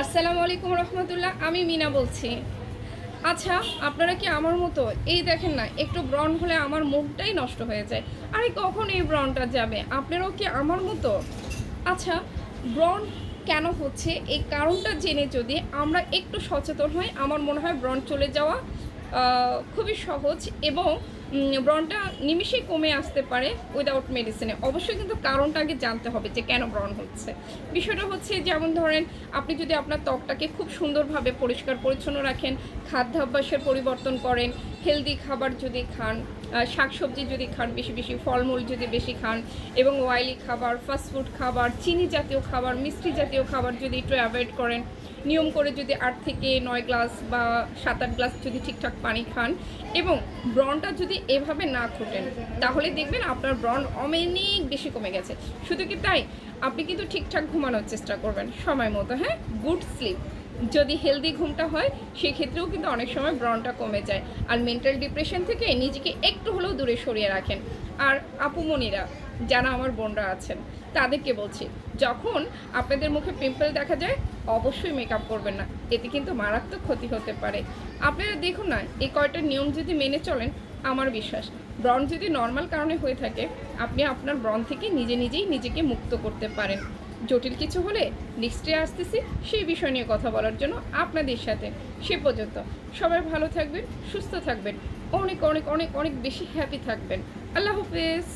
আসসালামু আলাইকুম রহমতুল্লাহ। আমি মিনা বলছি। আচ্ছা, আপনারা কি আমার মতো এই দেখেন না, একটু ব্রণ হলে আমার মুখটাই নষ্ট হয়ে যায়। আরে কখন এই ব্রণটা যাবে? আপনারাও কি আমার মতো? আচ্ছা, ব্রণ কেন হচ্ছে এই কারণটা জেনে যদি আমরা একটু সচেতন হই, আমার মনে হয় ব্রণ চলে যাওয়া খুবই সহজ এবং ব্রণটা নিমিষেই কমে আসতে পারে উইদাউট মেডিসিনে। অবশ্যই কিন্তু কারণটা আগে জানতে হবে যে কেন ব্রণ হচ্ছে। বিষয়টা হচ্ছে যেমন ধরেন, আপনি যদি আপনার ত্বকটাকে খুব সুন্দরভাবে পরিষ্কার পরিচ্ছন্ন রাখেন, খাদ্যাভ্যাসের পরিবর্তন করেন, হেলদি খাবার যদি খান, শাকসবজি যদি খান, বেশি বেশি ফলমূল যদি বেশি খান এবং অয়েলি খাবার, ফাস্টফুড খাবার, চিনি জাতীয় খাবার, মিষ্টি জাতীয় খাবার যদি একটু অ্যাভয়েড করেন, নিয়ম করে যদি 8 থেকে 9 গ্লাস বা 7-8 গ্লাস যদি ঠিকঠাক পানি খান এবং ব্রণটা যদি এভাবে না ঘটেন, তাহলে দেখবেন আপনার ব্রণ অনেক বেশি কমে গেছে। শুধু কি তাই, আপনি কিন্তু ঠিকঠাক ঘুমানোর চেষ্টা করবেন সময় মতো। হ্যাঁ, গুড স্লিপ যদি হেলদি ঘুমটা হয়, সেক্ষেত্রেও কিন্তু অনেক সময় ব্রণটা কমে যায়। আর মেন্টাল ডিপ্রেশন থেকে নিজেকে একটু হলেও দূরে সরিয়ে রাখেন। আর আপুমণিরা যারা আমার বোনরা আছেন, তাদেরকে বলছি, যখন আপনাদের মুখে পিম্পল দেখা যায়, অবশ্যই মেকআপ করবেন না, এতে কিন্তু মারাত্মক ক্ষতি হতে পারে। আপনারা দেখুন না, এই কয়টা নিয়ম যদি মেনে চলেন, আমার বিশ্বাস ব্রণ যদি নর্মাল কারণে হয়ে থাকে, আপনি আপনার ব্রণ থেকে নিজেই নিজেকে মুক্ত করতে পারেন। জটিল কিছু হলে নেক্সটে আসতেছি সেই বিষয় নিয়ে কথা বলার জন্য আপনাদের সাথে। সে পর্যন্ত সবাই ভালো থাকবেন, সুস্থ থাকবেন, অনেক অনেক অনেক অনেক বেশি হ্যাপি থাকবেন। আল্লাহ হাফেজ।